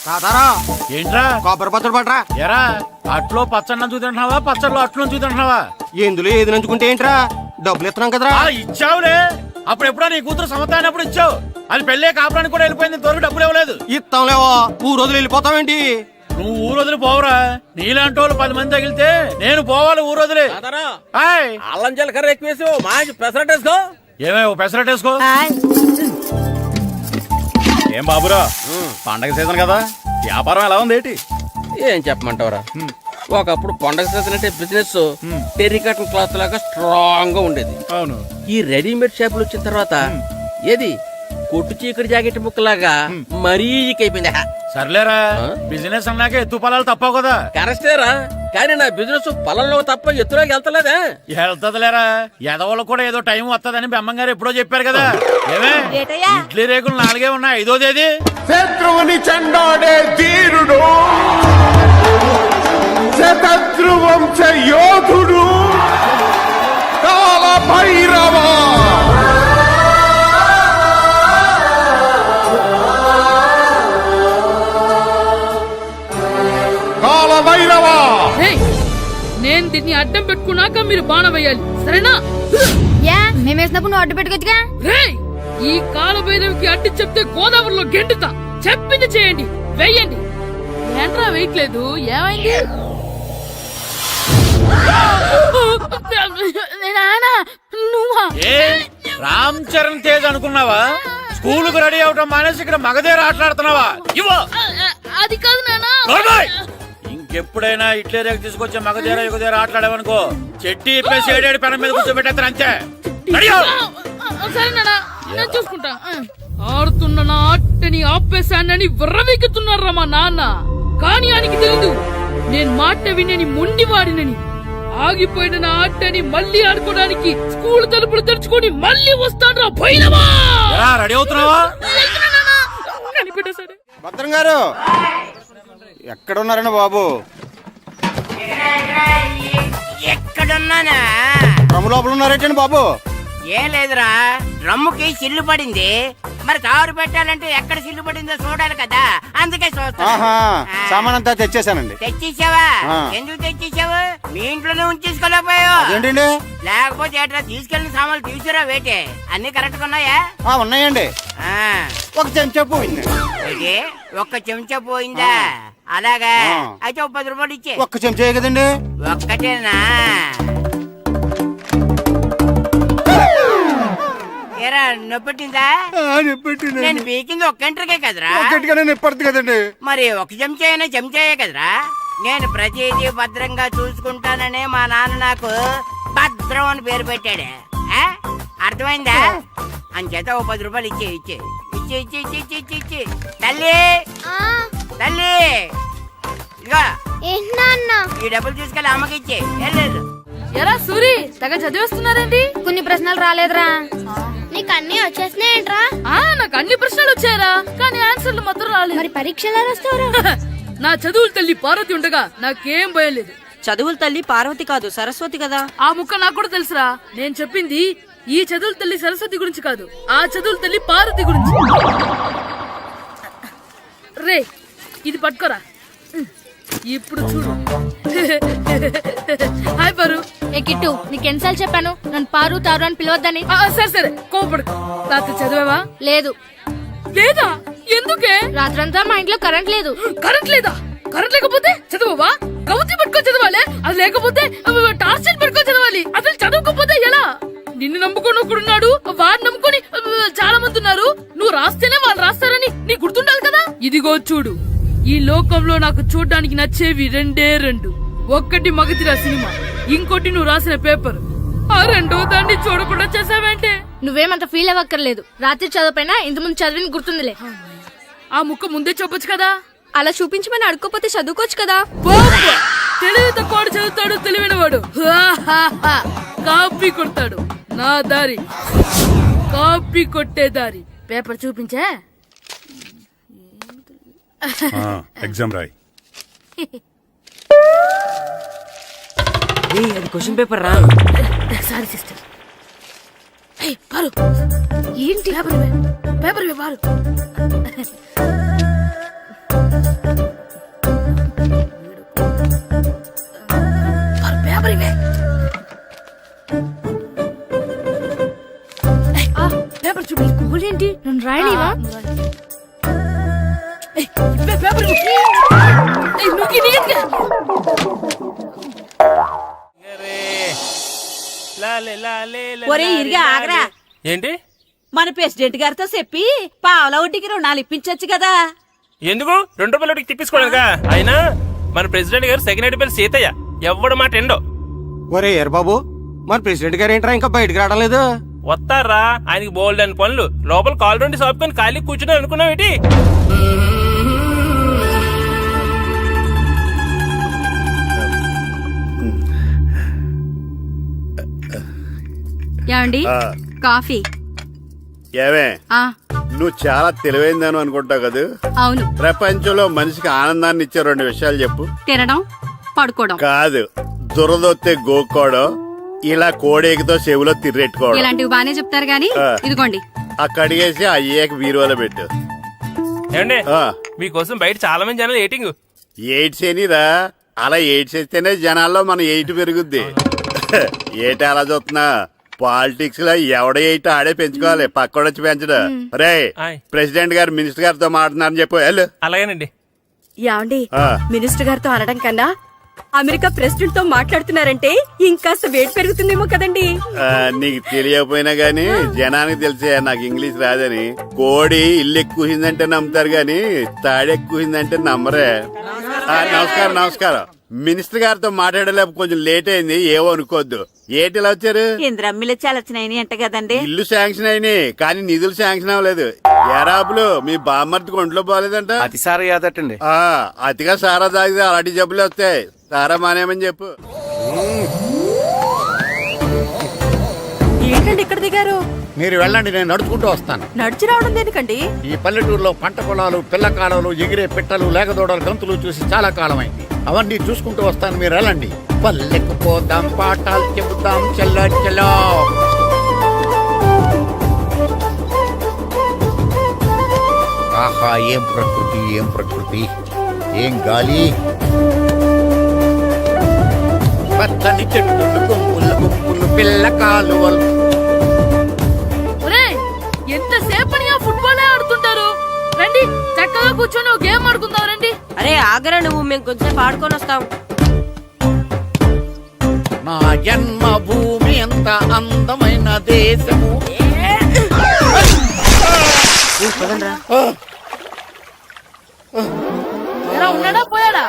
తాతారా ఏంట్రా కొబ్బరి పచ్చడి పట్రా. ఎరా అట్లో పచ్చడి చూద్దంటున్నావా పచ్చడిలో అట్లు చూద్దంటున్నావా? ఎందులో ఏది నంచుకుంటే ఏంట్రా, డబ్బులు ఇస్తున్నాం కదరా. ఇచ్చావులే, అప్పుడు ఎప్పుడో నీ కూతురు సమత అయినప్పుడు ఇచ్చావు. అది పెళ్ళే కాపురానికి కూడా వెళ్ళిపోయింది, ఇంతవరకు డబ్బులు ఇవ్వలేదు. ఇస్తాంలేవో, ఊరు వదిలి వెళ్ళిపోతావేంటి? నువ్వు ఊరు వదిలి పోవురా, నీలాంటి వాళ్ళు 10 మంది తగిలితే నేను పోవాలి ఊరు వదిలి. అల్లం జీలకర్ర ఎక్కువేసి మంచి పెసరట్ వేసుకో. ఏమే పెసరట్ వేసుకో. ఏం బాబురా, పండగ సీజన్ కదా, వ్యాపారం ఎలా ఉంది ఏంటి? ఏం చెప్పమంటావురా, ఒకప్పుడు పండగ సీజన్ అంటే బిజినెస్ టెర్రికాటన్ క్లాత్ లాగా స్ట్రాంగ్ గా ఉండేది. అవును, ఈ రెడీమేడ్ షాపులు వచ్చిన తర్వాత ఏది కొట్టు చీకటి జాకెట్ ముక్కలాగా మరీ అయిపోయింది. సర్లేరా, బిజినెస్ అన్నాక ఎత్తు పొలాలు తప్పవు కదా. కరెక్టేరా, కానీ నా బిజినెస్ పొలంలో తప్ప ఎత్తులోకి వెళ్తలేదా? వెళ్తదిలేరా, ఎదవలకు కూడా ఏదో టైం వస్తుందని బెమ్మంగారు ఎప్పుడో చెప్పారు కదా. ఏమే ఇడ్లీ రేకులు 4 ఉన్నాయి, 5వ తేదీ. శత్రువుని చెండాడే ధీరుడు, శతద్రు వంశ యోధుడు కాల భైరవ. నేను దీన్ని అడ్డం పెట్టుకున్నాక మీరు బాణ వేయాలి, సరేనా? మేమేసినప్పుడు నువ్వు అడ్డు పెట్టుకోవచ్చుగా. ఈ కాలభైరవికి అడ్డు చెప్తే గోదావరిలో గెంటుతా. చెప్పింది చేయండి, వెయ్యండి. ఏంట్రా వెయ్యట్లేదు, ఏమైంది? రామ్ చరణ్ తేజ్ అనుకున్నావా? స్కూల్ కు రెడీ అవటం మానేసి ఇక్కడ మగధేర ఆటలాడుతున్నావా? అది కాదు నానా. ఇంకెప్పుడైనా ఇట్లే రేపు తీసుకొచ్చే మగధేర యుగధేర ఆటలాడేవనుకో, చెట్టి ఇప్పేసి 7 పెనం మీద కూర్చోబెట్టేస్తారు అంతే. సరే నానా, నేను చూసుకుంటా. ఆడుతున్న నా ఆటని ఆపేశానని విర్రవీగుతున్నారా మా నాన్న. కానీ ఆయనకి తెలీదు నేను మాట వినని మొండివాడినని. ఆగిపోయిన నా ఆటని మళ్ళీ ఆడుకోవడానికి స్కూల్ తలుపులు తెరుచుకొని మళ్ళీ వస్తాడ్రా భైరవా. రెడీ అవుతున్నావా? కనిపెట్టేశాడు. భద్రం గారు ఎక్కడున్నారండి బాబు? ఎక్కడున్నానా? డ్రమ్ లోపల ఉన్నారేంటండి బాబు? ఏం లేదురా, డ్రమ్ముకి సిల్లు పడింది. మరి కారు పెట్టాలంటే ఎక్కడ సిల్లు పడిందో చూడాలి కదా, అందుకే చూస్తా. సామాన్ అంతా తెచ్చేసానండి. తెచ్చేసావా? ఎందుకు తెచ్చేసావు? మీ ఇంట్లోనే ఉంచేసుకోలేకపోయావు ఏంటండి? లేకపోతే ఎట్లా తీసుకెళ్లిన సామాన్లు తీసుకురా వేటే. అన్ని కరెక్ట్ గా ఉన్నాయా? ఉన్నాయండి. ఒక చెంచా పోయింది. ఒక్క చెంచా పోయిందా? అలాగా, అయితే 10 రూపాయలు ఇచ్చే. ఒక్క చెంచా కదండి? ఒక్కటేనా? ఏరా నొప్పెట్టిందా? నేను పీకింది ఒక్క గంటకే కదరా. నొప్పడుతుంది కదండి. మరి ఒక చెంచా అయినా చెంచాయే కదరా. నేను ప్రతిదీ భద్రంగా చూసుకుంటాననే మా నాన్న నాకు భద్రం అని పేరు పెట్టాడు. అర్థమైందా? అంచేత 10 రూపాయలు ఇచ్చే ఇచ్చే ఇచ్చే ఇచ్చే ఇచ్చే ఇచ్చే ఇచ్చే. తల్లి తల్లి, ఇదిగో ఈ డబ్బులు తీసుకెళ్ళి అమ్మకి ఇచ్చే. వెళ్ళలేదు. ఎరా సూరి, తెగ చదివేస్తున్నారండి. కొన్ని ప్రశ్నలు రాలేదురా. నీకు అన్ని వచ్చేసినాయంట్రా? నాకు అన్ని ప్రశ్నలు వచ్చాయరా, కానీ ఆన్సర్లు మాత్రం రాలేదు. మరి పరీక్షలు రాస్తావురా? నా చదువుల తల్లి పార్వతి ఉండగా నాకేం భయం లేదు. చదువుల తల్లి పార్వతి కాదు, సరస్వతి కదా. ఆ ముక్క నాకు కూడా తెలుసురా. నేను చెప్పింది ఈ చదువుల తల్లి సరస్వతి గురించి కాదు, ఆ చదువుల తల్లి పార్వతి గురించి. రే, ఇది పట్టుకోరా. ఇప్పుడు చూడు. హాయ్ పారు. ఏ కిట్టు, నీకెన్నిసార్లు చెప్పాను నన్ను పారు తారు అని పిలవద్దని? సరే సరే, కోపడుకో. రాత్రి చదివావా? లేదు. లేదా? ఎందుకే? రాత్రంతా మా ఇంట్లో కరెంట్ లేదు. కరెంట్ లేదా? కరెంట్ లేకపోతే చదవవా? కవిత పట్టుకొని చదవాలి. అది లేకపోతే టార్చ్ పట్టుకొని చదవాలి. అసలు చదవకపోతే ఎలా? నిన్ను నమ్ముకొని ఒకడున్నాడు, వాడిని నమ్ముకొని చాలా మంది ఉన్నారు. నువ్వు రాస్తేనే వాళ్ళు రాస్తారని నీకు గుర్తుండాలి కదా. ఇదిగో చూడు, ఈ లోకంలో నాకు చూడడానికి నచ్చేవి 2. ఒక్కటి మగతిరా సినిమా, ఇంకోటి నువ్వు రాసిన పేపర్. ఆ 2వ దాన్ని చూడకుండా చేసావేంటే? నువ్వేమంత ఫీల్ అవ్వక్కర్లేదు. రాత్రి చదవపోయినా ఇంతకుముందు చదివిన గుర్తుందిలే. ఆ ముక్క ముందే చెప్పొచ్చు కదా. అలా చూపించమని అడుక్కోపోతే చదువుకోవచ్చు కదా. తెలివి తక్కువ చదువుతాడు, తెలివైన వాడు కాపీ కొడతాడు. నా దారి కాపీ కొట్టే దారి. పేపర్ చూపించే. ఎగ్జామ్ రాయి. అది క్వశ్చన్ పేపర్ రా. Sorry sister. పారు, ఏంటి పేపర్? పేపర్ పారు. పేపర్ ఇవే. పేపర్ చూపి. ఏంటి నన్ను రాయలేవా? ఇవే పేపర్ ఇవ్వు. నువ్వు నీట్గా. ఒరే ఇరిగా ఆగరా. ఏంటి మన ప్రెసిడెంట్ గారితో చెప్పి పావలా వడ్డీకి రుణాలు ఇప్పించొచ్చు కదా. ఎందుకు 2 రూపాయలు ఒకటికి తిప్పించుకోలేదుగా. అయినా మన ప్రెసిడెంట్ గారు సెకండ్ హెడ్ పేరు సీతయ్య, ఎవ్వడు మాట ఎండో. ఒరే ఎర్ బాబు, మన ప్రెసిడెంట్ గారు ఏంట్రా ఇంకా బయటకు రావడం లేదు? వస్తారా, ఆయనకి బోల్డ్ అని పనులు. లోపల కాల్ రెండు సాపుకొని ఖాళీ కూర్చుని అనుకున్నావు ఏంటి? ఏమండి కాఫీ? ఏమే ఆ నువ్వు చాలా తెలివైందని అనుకుంటావు కదా. అవును. ప్రపంచంలో మనిషికి ఆనందాన్ని ఇచ్చే 2 విషయాలు చెప్పు. తినడం, పడుకోవడం. కాదు, దురదొత్తే గోక్కోవడం, ఇలా కోడేకితో చెవులో తిర్రెట్టుకోవడం. ఇలాంటివి బానే చెప్తారు గానీ ఇదిగోండి. ఆ కడిగేసి అయ్యేక బీరువాలో పెట్టు. ఏమండి ఆ, మీకోసం బయట చాలా మంది జనాలు ఏటింగ్. ఎయిడ్స్ ఏనిరా, అలా ఎయిడ్స్ వేస్తేనే జనాల్లో మన ఎయిట్ పెరుగుద్ది. ఏటి అలా చూస్తున్నా? పాలిటిక్స్ లో ఎవడ ఎయిట్ ఆడే పెంచుకోవాలి, పక్కోడొచ్చి పెంచడు. రే ఆయ్. ప్రెసిడెంట్ గారు మినిస్టర్ గారితో మాట్లాడుతున్నారని చెప్పు. వెళ్ళు. అలాగేనండి. యాండి ఆ, మినిస్టర్ గారితో అనడం కన్నా అమెరికా ప్రెసిడెంట్ తో మాట్లాడుతున్నారంటే ఇంకాస్త వేడి పెరుగుతుందేమో కదండి. ఆ, నీకు తెలియకపోయినా గానీ జనానికి తెలిసే నాకు ఇంగ్లీష్ రాదని. కోడి ఇల్లు ఎక్కువసిందంటే నమ్ముతారు గాని తాడెక్కువసిందంటే నమ్మరే. ఆ, నమస్కారం నమస్కారం. మినిస్టర్ గారితో మాట్లాడలేక కొంచెం లేట్ అయింది, ఏవో అనుకోవద్దు. ఏటి ఇలా వచ్చారు? ఇంద్రమ్మిలు చాలా వచ్చినాయని అంట కదండి. ఇల్లు శాంక్షన్ అయినాయి కానీ నిధులు శాంక్షన్ అవ్వలేదు. ఎరాబులు మీ బామ్మర్తికి ఒంట్లో పోలేదంట. అతిసారి యాదటండి. ఆ, అతిగా సారా తాగితే అలాంటి జబ్బులు వస్తాయి. సారా మానేమని చెప్పు. ఏంటండి ఇక్కడ దిగారు? మీరు వెళ్ళండి, నేను నడుచుకుంటూ వస్తాను. నడిచి రావడం దేనికండి? ఈ పల్లెటూరులో పంట పొలాలు, పిల్ల కాలాలు, ఎగిరే పిట్టలు, లేకదోడలు, గంతులు చూసి చాలా కాలమైంది. అవన్నీ చూసుకుంటూ వస్తాను, మీరు వెళ్ళండి. పల్లెకు పోదాం, పాఠాలు చెబుతాం, చల్లో చల్లో. ఆహా, ఏం ప్రకృతి, ఏం ప్రకృతి, ఏం గాలి. పచ్చని చెట్లు, గుంపులు గుంపులు, పిల్ల కాలువలు. ఒరేయ్, ఎంతసేపని ఆ ఫుట్బాల్ ఆడుతుంటారు? రండి చక్కగా కూర్చొని ఒక గేమ్ ఆడుకుందాం రండి. అరే ఆగరా నువ్వు, మేము కొంచెం ఆడుకొని వస్తాం. నా జన్మభూమి ఎంత అందమైన దేశము. ఎలా ఉన్నాడా పోయాడా?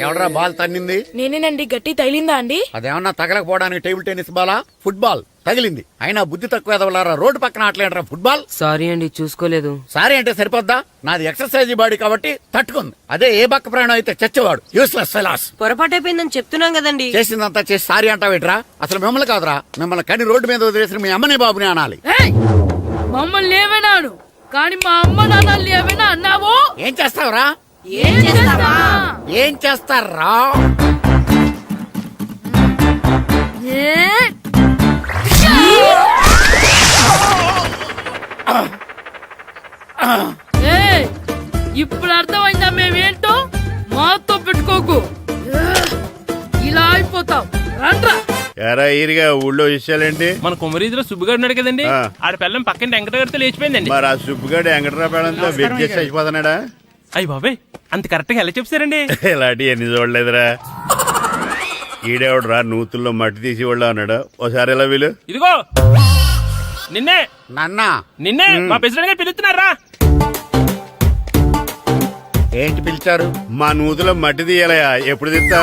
ఎవడరా బాల్ తన్నింది? నేనేనండి. గట్టి తగిలిందా అండి? అదేమన్నా తగలకపోవడానికి టేబుల్ టెన్నిస్ బాలా, ఫుట్బాల్ తగిలింది. అయినా బుద్ధి తక్కువ ఎదవలారా, రోడ్డు పక్కన ఆటలేడరా ఫుట్బాల్. సారీ అండి, చూసుకోలేదు. సారీ అంటే సరిపోద్దా? నాది ఎక్సర్సైజ్ బాడీ కాబట్టి తట్టుకుంది. అదే ఏ బక్క ప్రాణం అయితే చచ్చేవాడు. Useless fellas. పొరపాటు అయిపోయిందని చెప్తున్నాం కదండి. చేసిందంతా చేసి సారీ అంటావేట్రా? అసలు మిమ్మల్ని కాదురా, మిమ్మల్ని కని రోడ్డు మీద వదిలేసిన మీ అమ్మని బాబుని అనాలి. ఏయ్, మమ్మల్ని ఏమైనాను కానీ మా అమ్మ నాన్నల్ని ఏమైనా అన్నావో? ఏం చేస్తావురా? ఏం చేస్తావా? ఏం చేస్తారా? ఏయ్, ఇప్పుడు అర్థమైందా మేమేంటో? మాతో పెట్టుకోకు, ఇలా అయిపోతాం. రండ్రా. ఎరా ఈరిగా ఊళ్ళో విషయాలేంటి? మన కుమరీధిలో సుబ్బుగాడు ఉన్నాడు కదండి, ఆ. ఆడ పిల్లం పక్కన వెంకటగారితో లేచిపోయిందండి. మరి ఆ సుబ్బుగాడు వెంకటరాపేడంతో వెక్కేసి అయిపోతున్నాడా? అయ్యి బాబాయ్, అంత కరెక్ట్ గా ఎలా చెప్తారండి? ఇలాంటి ఎన్ని చూడలేదురా. ఈడేవడరా నూతుల్లో మట్టి తీసి వాళ్ళు అన్నాడు. ఓసారి ఎలా వీలు? ఇదిగో నిన్నే నాన్న నిన్నే మా ప్రెసిడెంట్ గారు పిలుస్తున్నారా? ఏంటి పిలిచారు? మా నూతులో మట్టి తీయాలయా. ఎప్పుడు తీస్తా?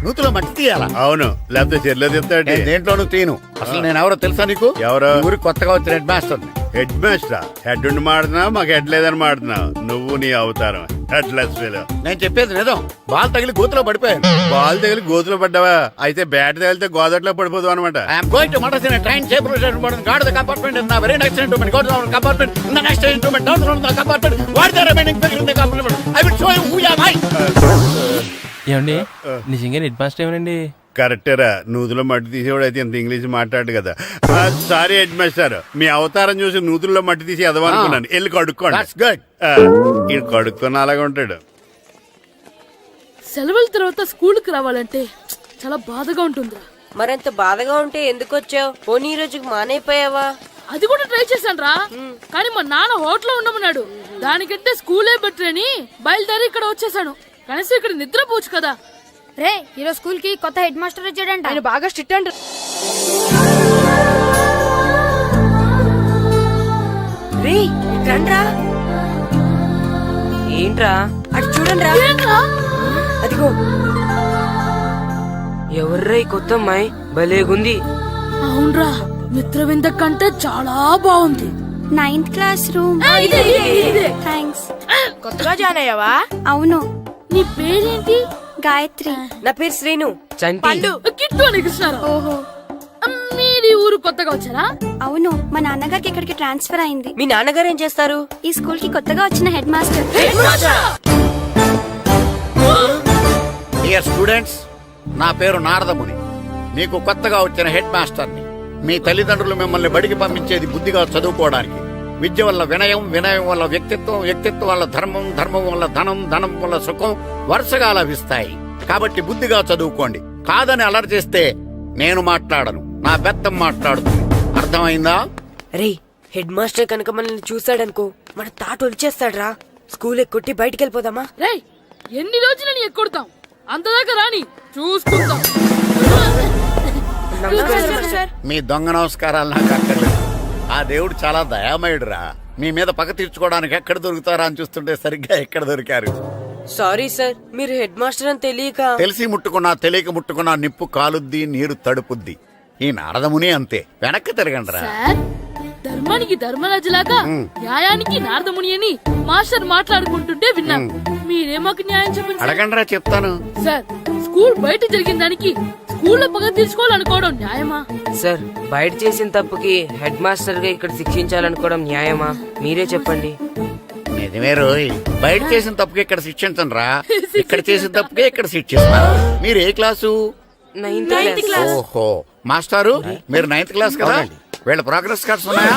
నూతులో మట్టి తీయాలా? అవును, లేకపోతే చెర్లో తీస్తాడు. నేను దేంట్లోనూ తీను. అసలు నేను ఎవరో తెలుసా నీకు? ఎవరు? ఊరికి కొత్తగా వచ్చిన head master. Head master? Head ఉండి మాడుతున్నావు, మాకు హెడ్ లేదని మాడుతున్నావు. నువ్వు నీ అవతారం హెడ్ లెస్ ఫెలో. నేను చెప్పేది నిజం. బాల్ తగిలి గోతులో పడిపోయాను. బాల్ తగిలి గోతులో పడ్డావా? అయితే బ్యాట్ తగిలితే గోదట్లో పడిపోదు అనమాట. ఐఎమ్ గోయింగ్ టు మడసిన ట్రైన్ చేపర్ guard the compartment in the very next instrument. Go to the compartment in the next instrument. Down to the compartment. What the remaining figure in the compartment? I will show you who am I. ఏమండి నిజంగా head master ఏమనండి? కరెక్టరా, నూతులో మట్టి తీసేవాడు అయితే ఇంత English మాట్లాడు కదా. Sorry head master, మీ అవతారం చూసి నూతుల్లో మట్టి తీసి ఎదవనుకున్నాను. వెళ్ళి కడుక్కోండి. That's good. ఇది కడుక్కొని అలాగే ఉంటాడు. సెలవుల తర్వాత స్కూల్కి రావాలంటే చాలా బాధగా ఉంటుందిరా. మరింత బాధగా ఉంటే ఎందుకు వచ్చావు? పోనీ ఈ రోజుకి మానైపోయావా? అది కూడా ట్రై చేశాను రా, కానీ మా నాన్న హోటల్లో ఉండమన్నాడు. దానికంటే స్కూలే బెటర్ అని బయలుదేరి ఇక్కడ వచ్చేసాను. కనీసం ఇక్కడ నిద్రపోవచ్చు కదా. రే ఈరోజు స్కూల్ కి కొత్త హెడ్ మాస్టర్ వచ్చాడంట. ఆయన బాగా స్ట్రిక్ట్ అంట. రే రండ్రా. ఏంట్రా అటు చూడండి రా. ఏంట్రా? అదిగో ఎవర్రా ఈ కొత్త అమ్మాయి? భలేగుంది. అవునరా, మిత్రవింద కంటే చాలా బాగుంది. 9th class room. థ్యాంక్స్. కొత్తగా జాయిన్ అయ్యావా? అవును. నీ పేరేంటి? గాయత్రి. నా పేరు శ్రీను. చంటి. కిట్టు అని కృష్ణారావు. ఓహో. మీది ఊరు కొత్తగా వచ్చారా? అవును, మా నాన్నగారికి ఇక్కడికి ట్రాన్స్ఫర్ అయింది. మీ నాన్నగారు ఏం చేస్తారు? ఈ స్కూల్ కి కొత్తగా వచ్చిన హెడ్ మాస్టర్. డియర్ స్టూడెంట్స్, నా పేరు నారదముని. మీకు కొత్తగా వచ్చిన హెడ్ మాస్టర్ని. మీ తల్లిదండ్రులు మిమ్మల్ని బడికి పంపించేది బుద్ధిగా చదువుకోవడానికి. విద్య వల్ల వినయం, వినయం వల్ల వ్యక్తిత్వం, వ్యక్తిత్వం వల్ల ధర్మం, ధర్మం వల్ల ధనం, ధనం వల్ల సుఖం వరుసగా లభిస్తాయి. కాబట్టి బుద్ధిగా చదువుకోండి. కాదని అలర్ చేస్తే నేను మాట్లాడను, నా బెత్తం మాట్లాడుతుంది. అర్థమైందా? రే హెడ్ మాస్టర్ కనుక మనల్ని చూసాడనుకో మన తాట వచ్చేస్తాడ్రా. స్కూల్ ఎక్కొట్టి బయటికి వెళ్ళిపోదామా? రేయ్, ఎన్ని రోజులని ఎక్కొడతాం? అంతదాకా రాని చూసుకుంటాం. మీ దొంగ నమస్కారాలు నాకు అక్కర్లేదు. ఆ దేవుడు చాలా దయామయుడురా. మీ మీద పగ తీర్చుకోవడానికి ఎక్కడ దొరుకుతారా అని చూస్తుంటే సరిగ్గా ఎక్కడ దొరికారు. సారీ సార్, మీరు హెడ్ మాస్టర్ అని తెలియక. తెలిసి ముట్టుకున్నా తెలియక ముట్టుకున్నా నిప్పు కాలుద్ది, నీరు తడుపుద్ది. ఈ నారదముని అంతే. వెనక్కి తిరగండి రా. సార్, ధర్మానికి ధర్మరాజులాగా న్యాయానికి నారదముని అని మాస్టర్ మాట్లాడుకుంటుంటే విన్నాం. మీరే మాకు న్యాయం చెప్పండి సార్. అడగండి రా, చెప్తాను. సార్, స్కూల్ బయట జరిగిన దానికి స్కూల్లో పగ తీర్చుకోవాలనుకోవడం న్యాయమా? సార్, బయట చేసిన తప్పుకి హెడ్ మాస్టర్ గా ఇక్కడ శిక్షించాలనుకోవడం న్యాయమా? మీరే చెప్పండి. నిజమే రోయ్, బయట చేసిన తప్పుకి ఇక్కడ శిక్షించండి రా. ఇక్కడ చేసిన తప్పుకే ఇక్కడ శిక్షిస్తారు. మీరు ఏ క్లాసు? 9th class. ఓహో, మాస్టారు మీరు 9th క్లాస్ కదా? వీళ్ళ ప్రోగ్రెస్ కార్డ్స్ ఉన్నాయా?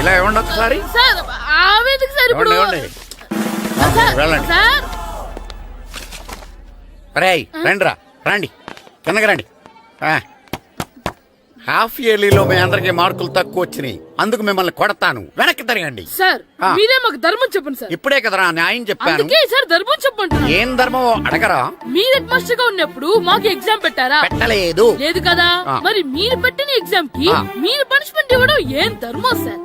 ఇలా ఇవ్వండి ఒకసారి. సార్, ఆవేదకు సార్ ఇప్పుడు. ఇవ్వండి, ఇవ్వండి. సార్, వెళ్ళండి. సార్, రేయ్ రండి రా, రండి కిందకి రండి. హాఫ్ ఇయర్లీలో మీ అందరికి మార్కులు తక్కువ వచ్చినాయి, అందుకు మిమ్మల్ని కొడతాను. వెనక్కి తిరగండి. సార్, మీరే మాకు ధర్మం చెప్పండి సార్. ఇప్పుడే కదరా న్యాయం చెప్పాను. అందుకే సార్ ధర్మం చెప్పండి. ఏం ధర్మమో అడగరా? మీరు హెడ్ మాస్టర్ గా ఉన్నప్పుడు మాకు ఎగ్జామ్ పెట్టారా? పెట్టలేదు. లేదు కదా. మరి మీరు పెట్టిన ఎగ్జామ్ కి మీరు పనిష్మెంట్ ఇవ్వడం ఏం ధర్మం సార్?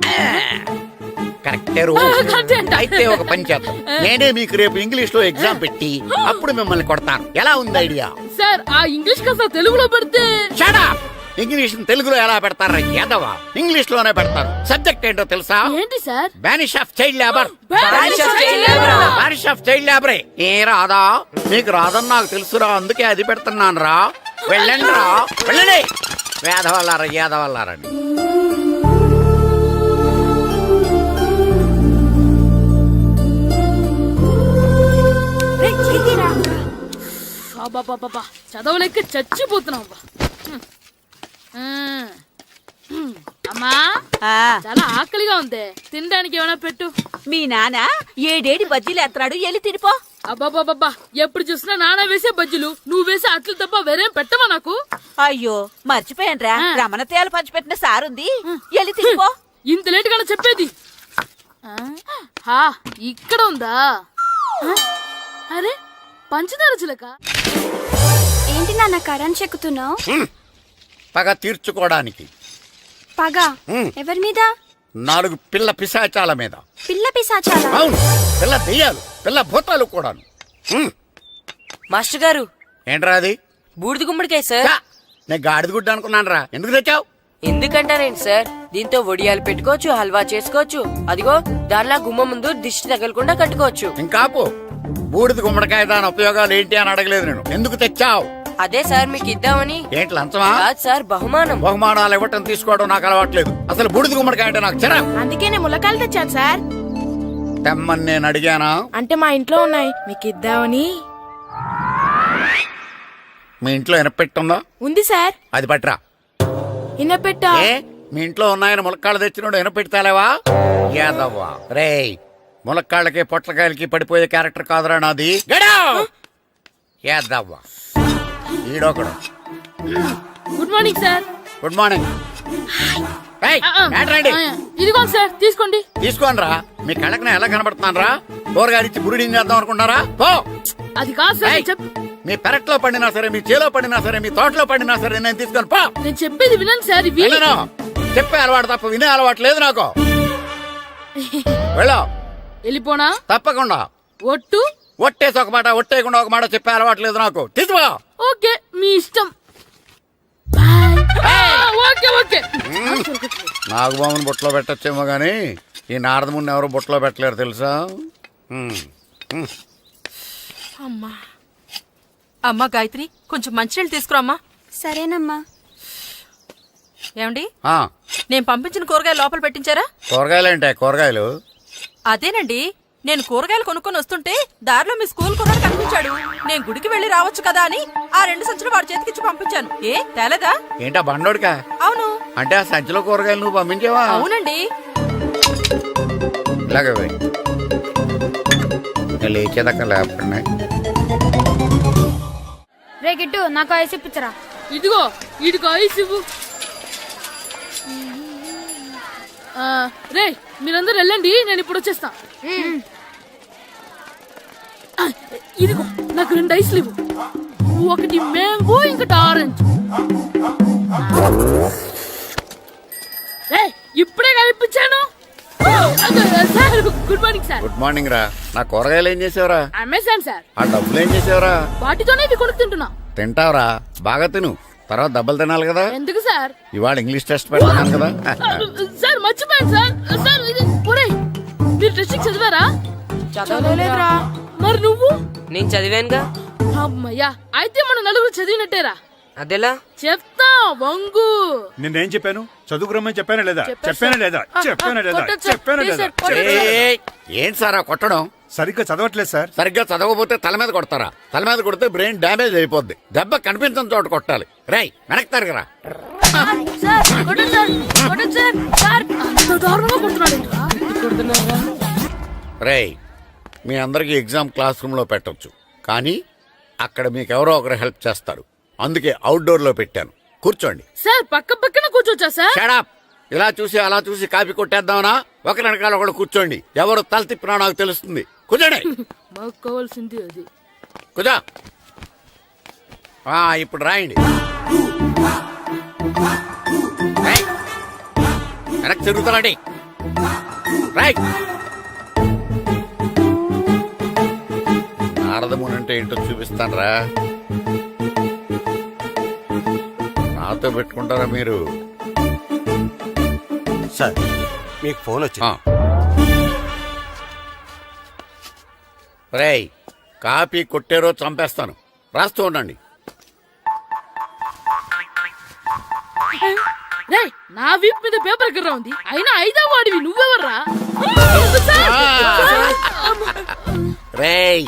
కరెక్టే రో. కరెక్టే అంట. అయితే ఒక పని చేద్దాం. నేనే మీకు రేపు ఇంగ్లీష్ లో ఎగ్జామ్ పెట్టి అప్పుడు మిమ్మల్ని కొడతాను. ఎలా ఉంది ఐడియా? సార్, ఆ ఇంగ్లీష్ కాస్త తెలుగులో పెడితే. Shut up! ఇంగ్లీష్ తెలుగులో ఎలా పెడతారా యాదవా? ఇంగ్లీష్ లోనే పెడతారు. సబ్జెక్ట్ ఏంటో తెలుసా? ఏంటి sir? Banish of child labour. Banish of child labor. Banish of child లేబరే. ఏ రాదా? మీకు రాదని నాకు తెలుసురా, అందుకే అది పెడుతున్నాను రా. వెళ్ళండి రా, వెళ్ళండి. వేదవల్లారా, యాదవల్లారని. అబ్బా, చదవలేక చచ్చిపోతున్నాం. అమ్మా, చాలా ఆకలిగా ఉంది, తినడానికి ఏమైనా పెట్టు. మీ నాన్న ఏడేడి బజ్జీలు ఎత్తాడు, ఎల్లి తినిపో. అబ్బాబాబా, ఎప్పుడు చూసినా నాన్న వేసే బజ్జీలు, నువ్వు వేసే అట్లు తప్ప వేరేం పెట్టవా నాకు? అయ్యో మర్చిపోయానురా, రమణ తేలు పంచిపెట్టిన సారుంది, ఎల్లి తినిపో. ఇంత లేట్ గా చెప్పేది. ఇక్కడ ఉందా? అరే, పంచదార చిలక. ఏంటి నాన్న కరెంట్ చెక్కుతున్నావు? పగ తీర్చుకోవడానికి. పగ ఎవరి మీద? 4 పిల్ల పిశాచాల మీద. పిల్ల పిశాచాలా? అవును, పిల్ల దెయ్యాలు, పిల్ల భూతాలు కూడాను. మాస్టర్ గారు, ఏంట్రా అది? బూడిద గుమ్మడికాయ సార్. ఛా, నేను గాడిద గుడ్డ అనుకున్నాను రా. ఎందుకు తెచ్చావు? ఎందుకంటారేంటి సార్, దీంతో వడియాలు పెట్టుకోవచ్చు, హల్వా చేసుకోవచ్చు. అదిగో దానిలా గుమ్మ ముందు దిష్టి తగలకుండా కట్టుకోవచ్చు. ఇంకాపు, బూడిద గుమ్మడికాయ దాని ఉపయోగాలు ఏంటి అని అడగలేదు నేను. ఎందుకు తెచ్చావు? అదే సార్ మీకు ఇద్దామని. ఏంటి లంచమా? కాదు సార్, బహుమానం. బహుమానాలు ఇవ్వటం తీసుకోవడం నాకు అలవాట్లేదు. అసలు బూడిద గుమ్మడికాయ అంటే నాకు చిరా. అందుకే నేను ములకాయలు తెచ్చాను సార్. తెమ్మని నేను అడిగానా? అంటే మా ఇంట్లో ఉన్నాయి, మీకు ఇద్దామని. మీ ఇంట్లో ఎనపెట్టుందా? ఉంది సార్. అది పట్రా. ఇన్నపెట్టా? ఏ మీ ఇంట్లో ఉన్నాయని ములక్కాళ్ళు తెచ్చినోడు ఎనపెడతాలేవా? యాదవ్వా రేయ్, ములక్కాళ్ళకి పొట్లకాయలకి పడిపోయే క్యారెక్టర్ కాదురా నాది. యాదవ్వా ఈడొకడు. Good morning sir. Good morning. ఇదిగోండి సార్, తీసుకోండి. తీసుకోనరా, మీ కళ్ళకి నేను ఎలా కనబడుతున్నాను రా? కూరగాయలిచ్చి బురిడింగ్ చేద్దాం అనుకుంటారా? పో. అది కాదు సార్, మీ పెరట్లో పండినా సరే, మీ చేలో పండినా సరే, మీ తోటలో పండినా సరే నేను తీసుకొని పో. నేను చెప్పేది వినండి సార్. ఇవి చెప్పే అలవాటు తప్ప వినే అలవాటు లేదు నాకు. వెళ్ళా. వెళ్ళిపోనా? తప్పకుండా. ఒట్టు? ఒట్టేసి ఒక మాట, ఒట్టేయకుండా ఒక మాట చెప్పే అలవాటు లేదు నాకు. తీసుకో. ఓకే, మీ ఇష్టం. Okay okay. నాగబాబుని బుట్టలో పెట్టచ్చేమో గాని ఈ నారదముని ఎవరు బుట్టలో పెట్టలేరు తెలుసా? అమ్మా గాయత్రి, కొంచెం మంచినీళ్ళు తీసుకురామ్మా. సరేనమ్మా. ఏమండి, ఆ, నేను పంపించిన కూరగాయలు లోపల పెట్టించారా? కూరగాయలేంటే కూరగాయలు? అదేనండి, నేను కూరగాయలు కొనుక్కొని వస్తుంటే దారిలో మీ స్కూల్ కుర్రాడు కనిపించాడు. నేను గుడికి వెళ్లి రావచ్చు కదా అని ఆ 2 సంచులు వాడి చేతికిచ్చి పంపించాను. ఏ తేలేదా? ఏంటా బండోడికా? అవును. అంటే ఆ సంచిలో కూరగాయలు నువ్వు పంపించావా? అవునండి. ఇలాగే లేచేదాకా లేపండి. రే గిట్టు, నాకు ఐస్ ఇప్పించరా. ఇదిగో ఇదిగో ఐస్ ఇవ్వు. రే మీరందరూ వెళ్ళండి, నేను ఇప్పుడు వచ్చేస్తా. ఇదిగో నాకు 2 ఐస్లు ఇవ్వు. ఒకటి మ్యాంగో, ఇంకటి ఆరెంజ్. ఇప్పుడే ఇప్పించాను. Sir good morning sir. Good morning రా. నా కూరగాయలు ఏం చేసావురా? Amazon sir. ఆ డబ్బులు ఏం చేసావురా? వాటితోనే ఇవి కొనుక్కు తింటున్నా. తింటావురా, బాగా తిను. తర్వాత దెబ్బలు తినాలి కదా. ఎందుకు సార్? ఇవాళ ఇంగ్లీష్ టెస్ట్ పెడతాను కదా. సార్ మర్చిపోయాను సార్. సార్ మీరు టెస్టింగ్ చదివారా? చదవలేదురా. మరి నువ్వు? నేను చదివానుగా. అమ్మయ్యా, అయితే మన నలుగురు చదివినట్టేరా. అదెలా? చెప్తా వంగు. నిన్నేం చెప్పాను? చదువుకురమ్మని చెప్పానా లేదా? చెప్పానా లేదా? చెప్పానా లేదా? చెప్పానా లేదా? ఏంటి సార్ ఆ కొట్టడం? సరిగ్గా చదవట్లేదు సార్. సరిగ్గా చదవకపోతే తల మీద కొడతారా? తల మీద కొడితే బ్రెయిన్ డ్యామేజ్ అయిపోద్ది. దెబ్బ కనిపించిన చోట కొట్టాలి. రై వెనక్కి తరగరా. రేయ్, మీ అందరికి ఎగ్జామ్ క్లాస్ రూమ్ లో పెట్టొచ్చు, కానీ అక్కడ మీకు ఎవరో ఒకరు హెల్ప్ చేస్తారు. అందుకే అవుట్డోర్ లో పెట్టాను. కూర్చోండి. సార్ పక్క పక్కన కూర్చోచ్చా సార్? షడప్. ఇలా చూసి అలా చూసి కాపీ కొట్టేద్దామనా? ఒకరి వెనకాల ఒకడు కూర్చోండి. ఎవరు తల తిప్పినా నాకు తెలుస్తుంది. కూర్చోండి. మాకు కావాల్సింది అది. కూర్చో. ఇప్పుడు రాయండి. వెనక్కి తిరుగుతానండి. రైట్. నారదముని అంటే ఏంటో చూపిస్తాను రా. నాతో పెట్టుకుంటారా మీరు? సార్ మీకు ఫోన్ వచ్చింది. రేయ్, కాపీ కొట్టారో చంపేస్తాను. రాస్తూ ఉండండి. నా వీప్ మీద పేపర్ కర్ర ఉంది, అయినా 5వ వాడివి నువ్వెవర్రా? రేయ్,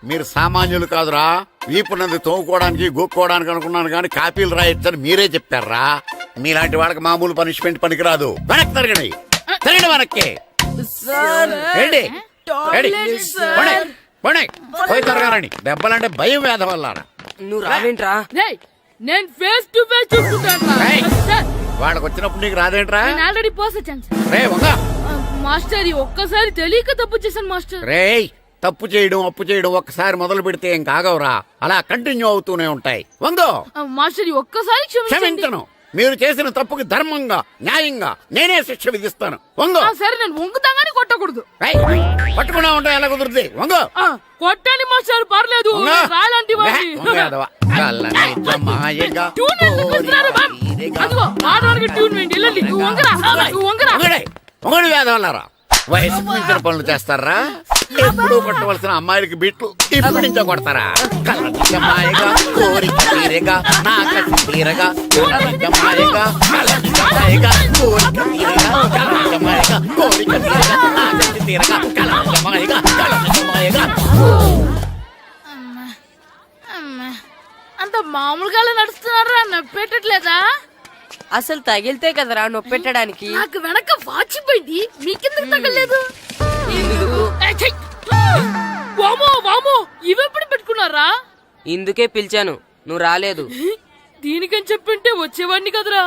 మీరు సామాన్యులు కాదురా. వీపునంది తోముకోవడానికి గోక్కోవడానికి అనుకున్నాను, కానీ కాపీలు రాయొచ్చని మీరే చెప్పారా? మీలాంటి వాళ్ళకి మామూలు పనిష్మెంట్ పనికిరాదు. వెనక్కి తిరగండి. తిరగండి వెనక్కి. పోయి తిరగారండి. దెబ్బలంటే భయం వేద వల్ల. నువ్వు రావేంట్రా? నేను ఫేస్ టు ఫేస్ చూసుకుంటాను. వాళ్ళకి వచ్చినప్పుడు నీకు రాదేంట్రా? ఆల్రెడీ పోస్ వచ్చాను మాస్టర్. ఒక్కసారి తెలియక తప్పు చేశాను మాస్టర్. రేయ్, తప్పు చేయడం అప్పు చేయడం ఒక్కసారి మొదలు పెడితే ఏం కాగవరా. అలా కంటిన్యూ అవుతూనే ఉంటాయి. వందో మాస్టర్, ఒక్కసారి క్షమించను. మీరు చేసిన తప్పుకి ధర్మంగా న్యాయంగా నేనే శిక్ష విధిస్తాను. వంగో. సరే, నేను వంగుతాగానే కొట్టకూడదు. పట్టుకున్నా ఉంటా ఎలా కుదురుతుంది? వంగో. కొట్టండి మాస్టర్, పర్లేదు. రాలాంటి వేదవల్లారా, వయసుకు మించిన పనులు చేస్తారా? ఎప్పుడూ కొట్టవలసిన అమ్మాయిలకి బిట్లు ఇప్పుడు నుంచో కొడతారా? కళ్ళమాయగా కోరిక తీరగా నా కసి తీరగా కళ్ళమాయగా కళ్ళమాయగా కోరిక తీరగా కళ్ళమాయగా కోరిక తీరగా నా కసి తీరగా కళ్ళమాయగా కళ్ళమాయగా. అంత మామూలుగా ఏడుస్తున్నారా నొప్పెట్టట్లేదా? అసలు తగిలితే కదరా నొప్పెట్టడానికి. నాకు వెనక వాచిపోయింది, మీకెందుకు తగలేదు? వామో వామో, ఇవెప్పుడు పెట్టుకున్నారా? ఇందుకే పిలిచాను, నువ్వు రాలేదు. దీనికని చెప్పింటే వచ్చేవాడిని కదరా.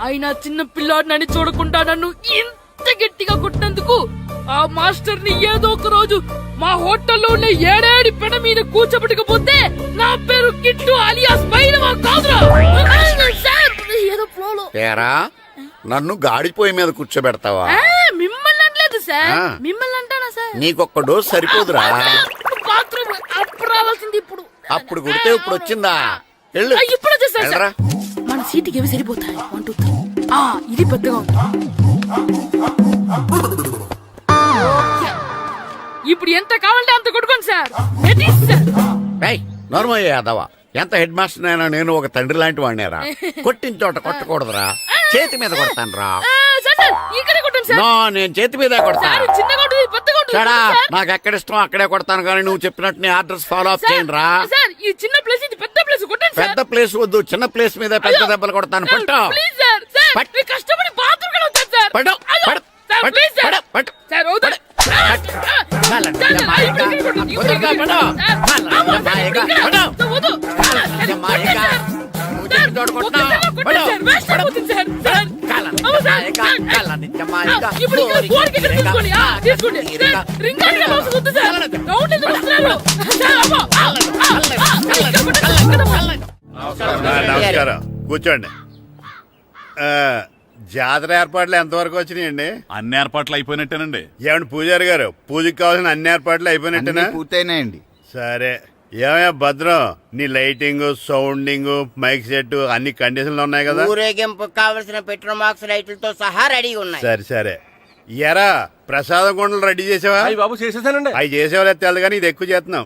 అయినా చిన్న పిల్లాడినని చూడకుండా నన్ను ఇంత గట్టిగా కొట్టినందుకు ఆ మాస్టర్ ని ఏదో ఒక రోజు మా హోటల్లో ఉన్న ఏడేడి పెడ మీద కూర్చోబెట్టకపోతే నా పేరు కిట్టు అలియాస్ బైరవా కాదురా. ఏదో ఫ్లోలో. తేరా నన్ను గాడిపోయి మీద కూర్చోబెడతావా? మిమ్మల్ని అనలేదు సార్, ఆ. మిమ్మల్ని అంటానా సార్? నీకొక్క డోస్ సరిపోదురా? బాత్రూమ్ అప్పుడు రావాల్సింది ఇప్పుడు. అప్పుడు కొడితే ఇప్పుడు వచ్చిందా? వెళ్ళు. ఇప్పుడు వచ్చేసారు సార్. వెళ్ళరా. మన సీటుకి ఏవి సరిపోతాయి? 1 2 3. ఇది పెద్దగా ఉంది. ఇప్పుడు ఎంత కావాలంటే అంత కొట్టుకోండి సార్. ఏయ్, నోర్మయ్య యాదవ, ఎంత హెడ్ మాస్టర్ అయినా నేను ఒక తండ్రి లాంటి వాడినేరా. కొట్టిన చోట కొట్టకూడదురా, చేతి మీద కొడతాను రా. ఇక్కడే కొట్టండి సార్. నో, నేను చేతి మీద కొడతా. చిన్నగా ఉంటుంది, పెద్దగా ఉంటుంది చడా, సార్. నాకు ఎక్కడ ఇష్టం అక్కడే కొడతాను, కానీ నువ్వు చెప్పినట్టు నీ ఆర్డర్స్ ఫాలో అప్ చేయండి రా. సార్, ఈ చిన్న ప్లేస్ ఇది పెద్ద ప్లేస్, కొట్టండి సార్. పెద్ద ప్లేస్ వద్దు, చిన్న ప్లేస్ మీద పెద్ద దెబ్బలు కొడతాను. పట్టు ప్లీజ్ సార్. సార్, పట్టు. మీరు కష్టపడి బాత్రూమ్ కి వచ్చారు సార్. పట్టు, అయ్యో, పట్టు, సార్, పట్టు, ప్లీజ్ సార్. పట్టు, పట్టు. సార్, వద్దు. నమస్కారం, కూర్చోండి. జాతర ఏర్పాట్లు ఎంతవరకు వచ్చినాయండి? అన్ని ఏర్పాట్లు అయిపోయినట్టేనండి. ఏమండి పూజారి గారు, పూజకి కావాల్సిన అన్ని ఏర్పాట్లు అయిపోయినట్టేనా? పూర్తయినాయండి. సరే. ఏమయ్యా భద్రం, నీ లైటింగ్, సౌండింగ్, మైక్ సెట్ అన్ని కండిషన్లు ఉన్నాయి కదా? ఊరేగింపు కావలసిన పెట్రోల్ మార్క్స్ లైట్లతో సహా రెడీగా ఉన్నాయి. సరే సరే. ఎరా ప్రసాదం కొండలు రెడీ చేసావా? బాబు చేసేసానండి. అవి చేసేవాళ్ళు తెలదు కానీ ఇది ఎక్కువ చేస్తున్నాం.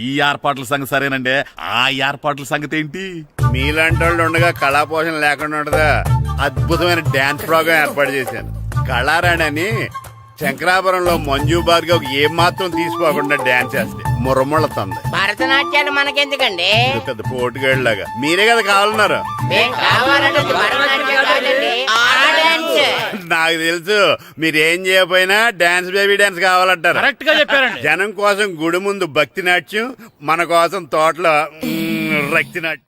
ఈ ఏర్పాట్ల సంగతి సరేనండి, ఆ ఏర్పాట్ల సంగతి ఏంటి? మీలాంటి వాళ్ళు ఉండగా కళాపోషణ లేకుండా ఉండదా? అద్భుతమైన డాన్స్ ప్రోగ్రాం ఏర్పాటు చేశాను. కళారాణి అని శంకరాపురంలో మంజు భార్గవ్ ఏం మాత్రం తీసుకోకుండా డాన్స్ చేస్తే మురముళ్ళతుంది. భరతనాట్యాలు మనకెందుకండి? పెద్ద పోటుగాళ్ళలాగా మీరే కదా కావాలన్నారు. మేం కావాలన్నది భరతనాట్యం కాదండి, ఆ డాన్స్. నాకు తెలుసు, మీరేం చేయకపోయినా డాన్స్ బేబీ డాన్స్ కావాలంటారు. కరెక్ట్ గా చెప్పారండి. జనం కోసం గుడి ముందు భక్తి నాట్యం, మన కోసం తోటలో రక్తి నాట్యం.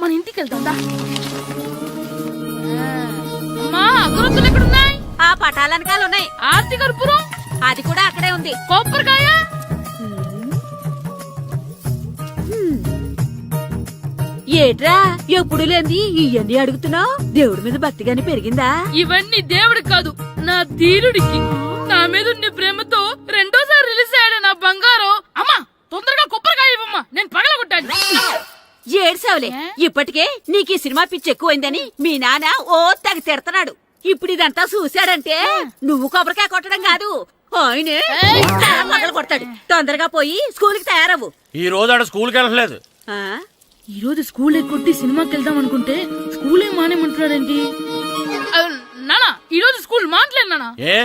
మన ఇంటికి వెళ్తాం. అమ్మా, అగరొత్తులు ఎక్కడున్నాయి? ఆ పటాలనకాలు ఉన్నాయి. ఆర్తి కర్పూరం అది కూడా అక్కడే ఉంది. కొబ్బరికాయ ఏట్రా ఎప్పుడు లేని ఇవన్నీ అడుగుతున్నావు? దేవుడి మీద భక్తిగాని పెరిగిందా? ఇవన్నీ దేవుడికి కాదు, నా ధీరుడికి. నా మీద ఉన్న ప్రేమతో రెండోసారి రిలీజ్ అయ్యాడు నా బంగారం. అమ్మా, తొందరగా కొబ్బరికాయ ఇవ్వమ్మా, నేను పగలగొట్టాను. ఏడ్సావులే, ఇప్పటికే నీకు ఈ సినిమా పిచ్చి ఎక్కువైందని మీ నాన్న ఓ తెగ తిడతాడు. ఇప్పుడు ఇదంతా చూశాడంటే నువ్వు కొబ్బరికాయ కొట్టడం కాదు, ఆయనే పగల కొడతాడు. తొందరగా పోయి స్కూల్ కి తయారవ్వు. ఈ రోజు ఆడ స్కూల్కి వెళ్ళలేదు. ఆ? ఈ రోజు స్కూల్ ఎక్కొట్టి సినిమాకి వెళ్దాం అనుకుంటే స్కూల్ ఏం మానేమంటున్నాడేంటి? నానా, ఈ రోజు స్కూల్ మానట్లేదు నానా. ఏ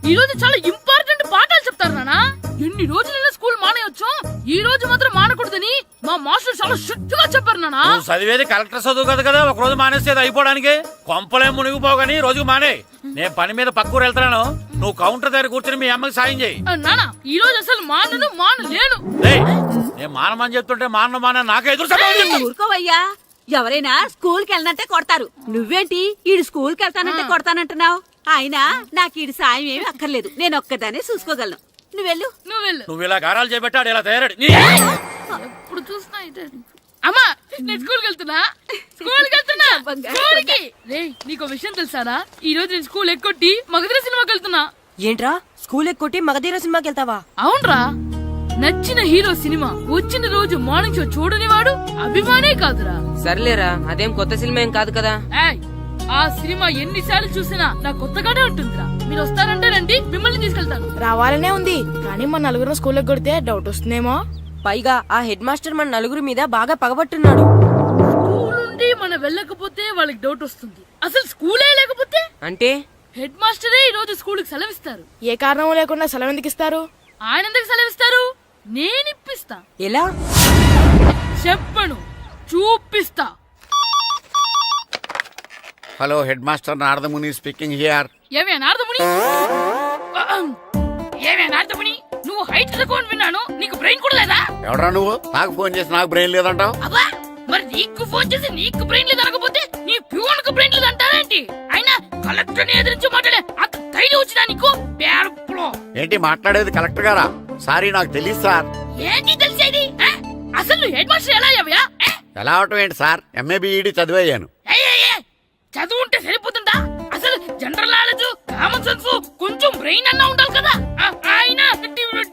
ఈ రోజు చాలా ఇంపార్టెంట్ పాఠాలు చెప్తారు నానా. ఎన్ని రోజులైనా స్కూల్ మానేయొచ్చు, ఈ రోజు మాత్రం మానకూడదని మా మాస్టర్ చాలా స్ట్రిక్ట్ గా చెప్పారు నానా. నువ్వు చదివేది కలెక్టర్ చదువు కదా కదా, ఒక రోజు మానేసేది అయిపోవడానికి. కొంపలేం మునిగిపోగాని రోజు మానే. నేను పని మీద పక్కూరు వెళ్తున్నాను, నువ్వు కౌంటర్ దగ్గర కూర్చొని మీ అమ్మకి సాయం చేయి. నానా, ఈ రోజు అసలు మానలేను. నేను మానమని చెప్తుంటే మాన నాకే ఎదురు. ఊరుకోవయ్యా, ఎవరైనా స్కూల్ కి వెళ్ళనంటే కొడతారు. నువ్వేంటి ఈడు స్కూల్ కి వెళ్తానంటే కొడతానంటున్నావు? అయినా నాకు ఈడు సాయం ఏమి అక్కర్లేదు, నేను ఒక్కదానే చూసుకోగలను. నువ్వెళ్ళు. నువ్వు ఇలా గారాలు చేపెట్టాడు ఇలా తయారాడు. ఇప్పుడు చూస్తున్నా అయితే. అమ్మా, నేను స్కూల్కి వెళ్తున్నా. స్కూల్కి రేయ్, నీకు విషయం తెలుసారా? ఈ రోజు నేను స్కూల్ ఎక్కొట్టి మగధీర సినిమాకి వెళ్తున్నా. ఏంట్రా, స్కూల్ ఎక్కొట్టి మగధీర సినిమాకి వెళ్తావా? అవునరా, నచ్చిన హీరో సినిమా వచ్చిన రోజు మార్నింగ్ షో చూడని వాడు అభిమానే కాదురా. సర్లేరా, అదేం కొత్త సినిమా ఏం కాదు కదా. ఆ సినిమా ఎన్నిసార్లు చూసినా నా కొత్తగానే ఉంటుందిరా. మీరు వస్తారంటే రండి, మిమ్మల్ని తీసుకెళ్తాను. రావాలనే ఉంది, కానీ మన నలుగురు స్కూల్కి కొడితే డౌట్ వస్తుందేమో. పైగా ఆ హెడ్ మాస్టర్ మన నలుగురి మీద బాగా పగబట్టున్నాడు. స్కూల్ నుండి మనం వెళ్ళకపోతే వాళ్ళకి డౌట్ వస్తుంది. అసలు స్కూలే లేకపోతే అంటే హెడ్ మాస్టరే ఈ రోజు స్కూల్ కి సెలవిస్తారు. ఏ కారణం లేకుండా సెలవు ఎందుకు ఇస్తారు? ఆయన ఎందుకు సెలవిస్తారు? నేనిప్పిస్తా. ఎలా? చెప్పను, చూపిస్తా. Hello head master Naradamuni speaking here. ఏమే నారదముని, ఏమే నారదముని, నువ్వు హైట్ తక్కువ విన్నాను, నీకు బ్రెయిన్ కూడా లేదా? ఎవడా నువ్వు? నాకు ఫోన్ చేసి నాకు బ్రెయిన్ లేదంటావు? అబ్బా, మరి నీకు ఫోన్ చేసి నీకు బ్రెయిన్ లేదనకపోతే నీ ప్యూన్ కు బ్రెయిన్ లేదంటారేంటి? అయినా కలెక్టర్ ని ఎదిరించి మాట్లాడే అంత ధైర్యం వచ్చినా నీకు? పేరులో ఏంటి మాట్లాడేది? కలెక్టర్ గారా? సారీ, నాకు తెలియదు సార్. ఏంటి తెలిసేది? అసలు నువ్వు హెడ్ మాస్టర్ ఎలా అయ్యావయ్యా? ఎలా అవటం ఏంటి సార్? MA B Ed చదివయ్యాను. చదువు ఉంటే సరిపోతుందా? అసలు జనరల్ నాలెడ్జ్, కామన్ సెన్స్, కొంచెం బ్రెయిన్ అన్నా ఉండాలి కదా. ఆయన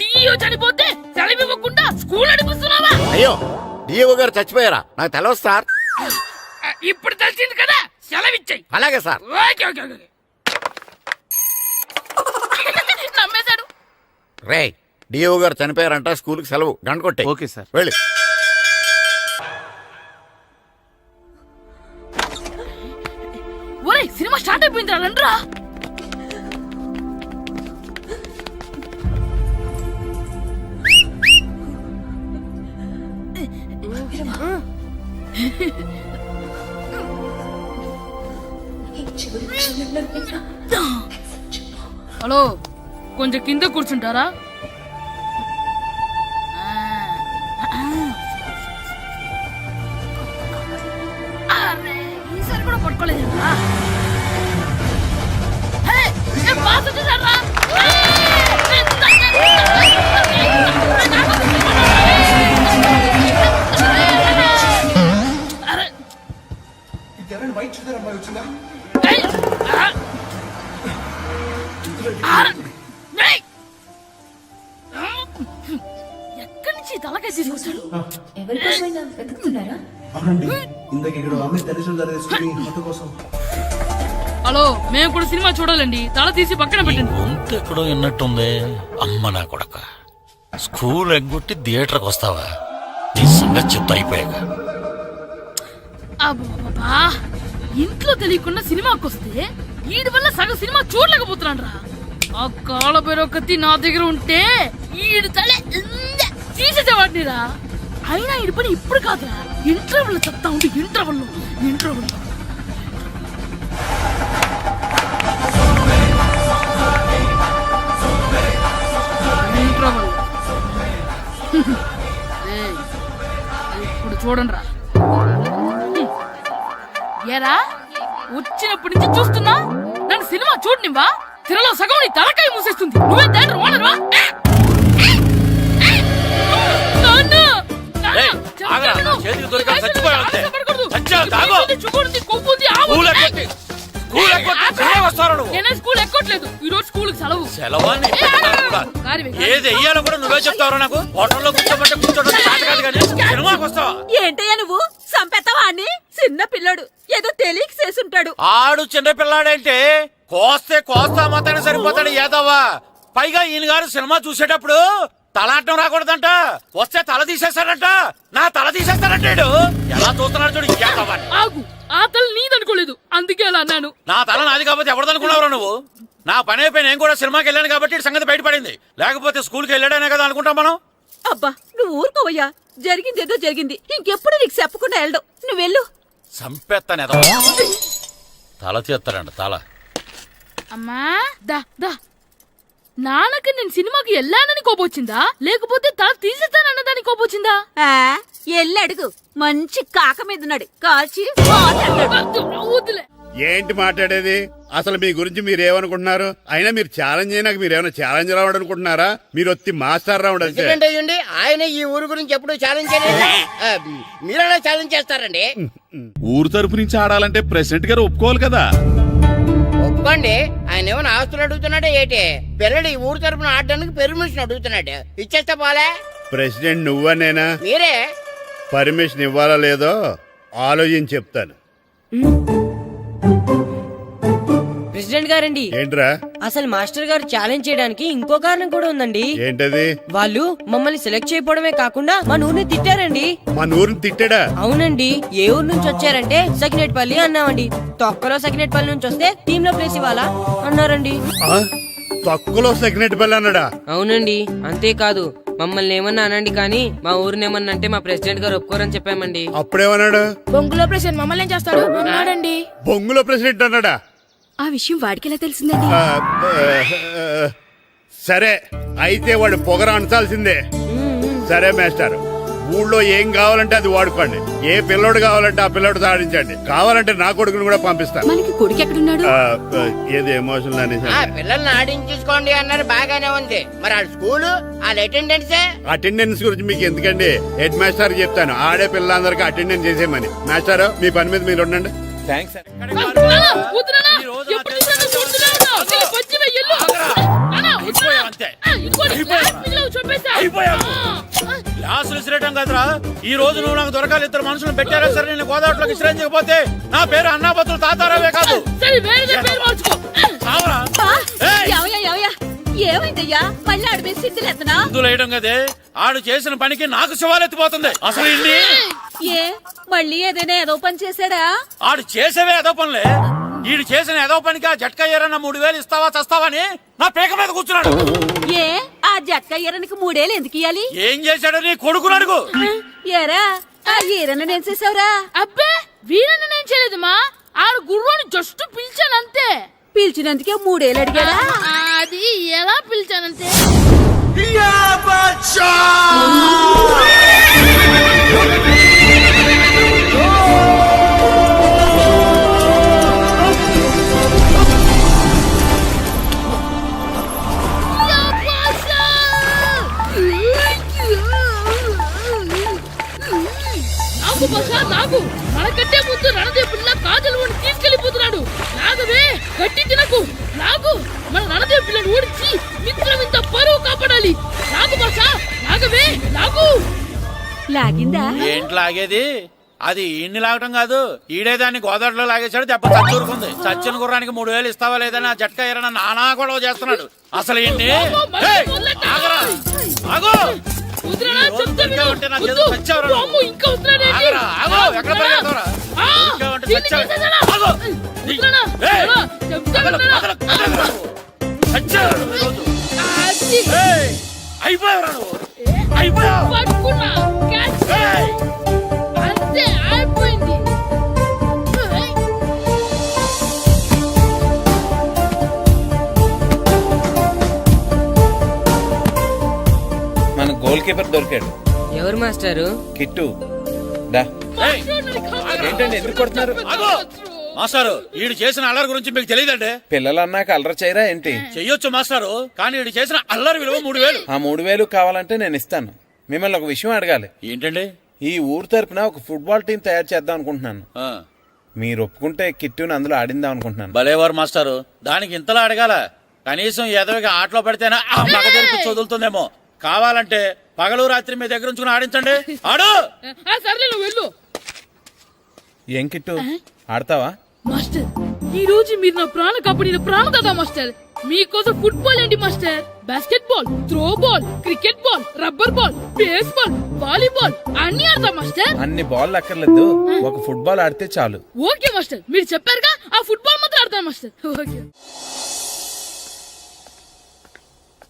డిఇఓ చనిపోతే సెలవు ఇవ్వకుండా స్కూల్ నడిపిస్తున్నావా? అయ్యో, డిఓ గారు చచ్చిపోయారా? నాకు తెలియదు సార్. ఇప్పుడు తెలిసింది కదా, సెలవిచ్చాయి. అలాగే సార్. Okay okay okay. నమ్మేశాడు. రే, డిఓ గారు చనిపోయారంట, స్కూల్కి సెలవు. గంట కొట్టే. Okay sir. వెళ్ళి. ఒరేయ్, సినిమా స్టార్ట్ అయిపోయిందిరా, రండ్రా. హలో, కొంచెం కింద కూర్చుంటారా? అరే, ఈసారి కూడా పట్టుకోలేదురా. బాస్ వచ్చేసారా? ఎక్కడి నుంచి తలకాయ తీసుకొచ్చాడు? హలో, మేము కూడా సినిమా చూడాలండి. తల తీసి పక్కన పెట్టండి. గొంతు ఎక్కడో విన్నట్టుంది. అమ్మ నా కొడక, స్కూల్ ఎగ్గొట్టి థియేటర్కి వస్తావా? నీ సంగతి చెప్తా అయిపోయాక. అబ్బా, ఇంట్లో తెలియకుండా సినిమాకి వస్తే వీడి వల్ల సగం సినిమా చూడలేకపోతున్నాను రా. ఆ కాళ్ళ బెరొకతి నా దగ్గర ఉంటే ఈడు తలే తీసేసేవాడిని రా. అయినా ఈడి పని ఇప్పుడు కాదురా, ఇంటర్వెల్ చెప్తా ఉంటే ఇంటర్వెల్ ఇప్పుడు చూడండి రా. ఏరా, వచ్చినప్పటి నుంచి చూస్తున్నా, నన్ను సినిమా చూడనివ్వా? తిరలో సగం నీ తలకాయ మూసేస్తుంది. నువ్వే థియేటర్ ఓనర్వా? చేతికి దొరికాక చచ్చిపోయావు అంతే. చచ్చావు, తాగు. నేనే స్కూల్ ఎక్కట్లేదు, ఈ రోజు స్కూల్ సెలవు. సెలవా? ఏది వెయ్యాలో కూడా నువ్వే చెప్తావరా? నాకు హోటల్లో కూర్చోమంటే కూర్చోడం చేత కాదు, కానీ సినిమాకి వస్తావా? ఏంటయ్యా నువ్వు సంపెత్తవా అని? చిన్న పిల్లడు ఏదో తెలియక చేసుంటాడు. ఆడు చిన్న పిల్లాడంటే కోస్తా మాత్రమే సరిపోతాడు ఏదవ్వా. పైగా ఈయన గారు సినిమా చూసేటప్పుడు తలాటం రాకూడదంట, వస్తే తల తీసేస్తాడంట. నా తల తీసేస్తాడంటాడు. ఎలా చూస్తున్నాడు చూడు. ఆగు, ఆ తల నీదనుకోలేదు, అందుకే అలా అన్నాను. నా తల నాది కాబట్టి ఎవరిదనుకున్నావురా నువ్వు? నా పని అయిపోయి నేను కూడా సినిమాకి వెళ్ళాను కాబట్టి సంగతి బయటపడింది. లేకపోతే స్కూల్కి వెళ్ళాడనే కదా అనుకుంటాం మనం. అబ్బా, నువ్వు ఊరుకోవయ్యా. జరిగిందేదో జరిగింది, ఇంకెప్పుడు నీకు చెప్పకుండా వెళ్ళడు. నువ్వు వెళ్ళు. సంపెత్తాను ఏదో తల తీస్తాడంట తల. అమ్మా, దా దా. నాన్నకి నేను సినిమాకి వెళ్ళానని కోపొచ్చిందా, లేకపోతే తల తీసేస్తానన్నదాని కోపొచ్చిందా? ఎల్లి అడుగు. మంచి కాక మీద ఉన్నాడు, కాల్చి వద్దులే. ఏంటి మాట్లాడేది? అసలు మీ గురించి మీరేమనుకుంటున్నారు? అయినా మీరు ఛాలెంజ్ అయినాక మీరు ఏమైనా ఛాలెంజ్ రావడం అనుకుంటున్నారా? మీరు వచ్చి మాస్టర్ రావడం అంతే. అయ్యండి, ఆయన ఈ ఊరు గురించి ఎప్పుడు ఛాలెంజ్ చేయలేదు. మీరైనా ఛాలెంజ్ చేస్తారండి? ఊరు తరపు నుంచి ఆడాలంటే ప్రెసిడెంట్ గారు ఒప్పుకోవాలి కదా. ఒప్పుకోండి. ఆయన ఏమైనా ఆస్తులు అడుగుతున్నాడే ఏంటి? పిల్లడు ఈ ఊరు తరపున ఆడడానికి పెర్మిషన్ అడుగుతున్నాడు. ఇచ్చేస్తే పోలే. ప్రెసిడెంట్ నువ్వా నేనా? మీరే. పర్మిషన్ ఇవ్వాలా లేదో ఆలోచించి చెప్తాను. ప్రెసిడెంట్ గారండి, ఏంట్రా? అసలు మాస్టర్ గారు ఛాలెంజ్ చేయడానికి ఇంకో కారణం కూడా ఉందండి. ఏంటది? వాళ్ళు మమ్మల్ని సెలెక్ట్ చేయకపోవడమే కాకుండా మన ఊరిని తిట్టారండి. మన ఊరిని తిట్టాడా? అవునండి. ఏ ఊరు నుంచి వచ్చారంటే సకినేట్పల్లి అన్నామండి. తొక్కలో సకినేట్పల్లి నుంచి వస్తే టీమ్ లో ప్లేస్ ఇవ్వాలా అన్నారండి. తక్కువలో సెకండ్ బెల్ అన్నాడా? అవునండి. అంతేకాదు మమ్మల్ని ఏమన్నా అనండి కానీ మా ఊరిని ఏమన్నా అంటే మా ప్రెసిడెంట్ గారు ఒప్పుకోరని చెప్పామండి. అప్పుడేమన్నాడు? బొంగులో ప్రెసిడెంట్ మమ్మల్ని ఏం చేస్తాడు అన్నాడండి. బొంగులో ప్రెసిడెంట్ అన్నాడా? ఆ విషయం వాడికెలా తెలిసిందండి? సరే అయితే వాడు పొగర అంచాల్సిందే. సరే మేస్టర్, ఊళ్ళో ఏం కావాలంటే అది వాడుకోండి. ఏ పిల్లోడు కావాలంటే ఆ పిల్లోడు సాధించండి. కావాలంటే నా కొడుకుని కూడా పంపిస్తాను. మనకి కొడుకు ఎక్కడున్నాడు? ఏది ఎమోషనల్ అనేసి పిల్లల్ని ఆడించేసుకోండి అన్నారు, బాగానే ఉంది. మరి వాళ్ళ స్కూలు వాళ్ళ అటెండెన్సే. అటెండెన్స్ గురించి మీకు ఎందుకండి, హెడ్ మాస్టర్ చెప్తాను. ఆడే పిల్లలందరికీ అటెండెన్స్ చేసేయమని. మాస్టర్ మీ పని మీద మీరు ఉండండి. థ్యాంక్స్. క్లాసులు విసిరేయటం కదరా, ఈ రోజు నువ్వు నాకు దొరకాలి. ఇద్దరు మనుషులు పెట్టారా సరే, నేను గోదావరిలోకి విసిరించకపోతే నా పేరు అన్నాబతులు తాతారావే కాదు. చావరా? ఏమైందయ్యా? మళ్ళీ ఆడి మీద సిద్ధులు ఎత్తనా? ఇందులో వేయడం కదే, ఆడు చేసిన పనికి నాకు శివాలెత్తిపోతుంది. అసలు ఇన్ని ఏ మళ్ళీ ఏదైనా ఏదో పని చేశాడా? ఆడు చేసేవే ఏదో పనులే. ఈడు చేసిన ఏదో పనికి ఆ జట్కా ఏరన్నా 3000 ఇస్తావా చస్తావని నా పేక మీద కూర్చున్నాడు. ఏ ఆ జట్క ఈరనికి 3 ఏళ్ళు ఎందుకు ఇయ్యాలి? ఏం చేశాడో నీ కొడుకుని అడుగు. ఏరా ఆ ఈరన్న నేను చేసావురా? అబ్బే వీరన్న నేను చేయలేదు మా, ఆడు గుర్రాన్ని జస్ట్ పిలిచానంతే. పిలిచినందుకే 3 ఏళ్ళు అడిగాడా? అది ఎలా పిలిచానంతే. నాకు బసా నాకు మనకంటే ముందు రణదేవ్ పిల్ల కాజల్ ఓడి తీసుకెళ్లిపోతున్నాడు. నాగవే గట్టి తినకు. నాకు మన రణదేవ్ పిల్లని ఓడించి మిత్రం ఇంత పరువు కాపాడాలి. నాకు బసా నాగవే నాకు. లాగిందా? ఏంటి లాగేది? అది ఈయన్ని లాగటం కాదు, ఈడే దాన్ని గోదావరిలో లాగేశాడు. దెబ్బ చచ్చూరుకుంది. చచ్చిన గుర్రానికి 3000 ఇస్తావా లేదని ఆ జట్కా ఏరన్నా నానా గొడవ చేస్తున్నాడు. అసలు ఏంటి? అయిపోయావు అంతే అయిపోయింది. మన గోల్ కీపర్ దొరికాడు. ఎవరు మాస్టారు? కిట్టు దా. ఏంటండి ఎందుకు కొడుతున్నారు? మాస్టారు, ఈడు చేసిన అల్లరి గురించి మీకు తెలియదండి. పిల్లలు అన్నాక అల్లరి చేయరా ఏంటి? చెయ్యొచ్చు మాస్టారు, కానీ ఈడు చేసిన అల్లరి విలువ 3000. ఆ 3000 కావాలంటే నేను ఇస్తాను. మిమ్మల్ని ఒక విషయం అడగాలి. ఏంటండి? ఈ ఊరు తరపున ఒక ఫుట్బాల్ టీం తయారు చేద్దాం అనుకుంటున్నాను. మీరు ఒప్పుకుంటే కిట్టుని అందులో ఆడిందాం అనుకుంటున్నాను. భలేవారు మాస్టారు, దానికి ఇంతలా అడగాల? కనీసం ఏదోగా ఆటలో పడితేనే ఆ మగ దొరికి చదువుతుందేమో. కావాలంటే పగలు రాత్రి మీ దగ్గర ఉంచుకుని ఆడించండి. ఆడు. సర్లే నువ్వు వెళ్ళు. ఏం కిట్టు ఆడతావా? మాస్టర్ ఈ రోజు మీరు నా ప్రాణ కాపాడిన ప్రాణదాత మాస్టర్. మీకోసం ఫుట్బాల్ ఏంటి master, basket ball, throw ball, cricket ball, rubber ball, base ball, volleyball అన్ని ఆడతా మాస్టర్. అన్ని బాల్ అక్కర్లేదు, ఒక ఫుట్బాల్ ఆడితే చాలు. ఓకే మాస్టర్, మీరు చెప్పారుగా ఆ ఫుట్బాల్ మాత్రం ఆడతాను మాస్టర్. ఓకే.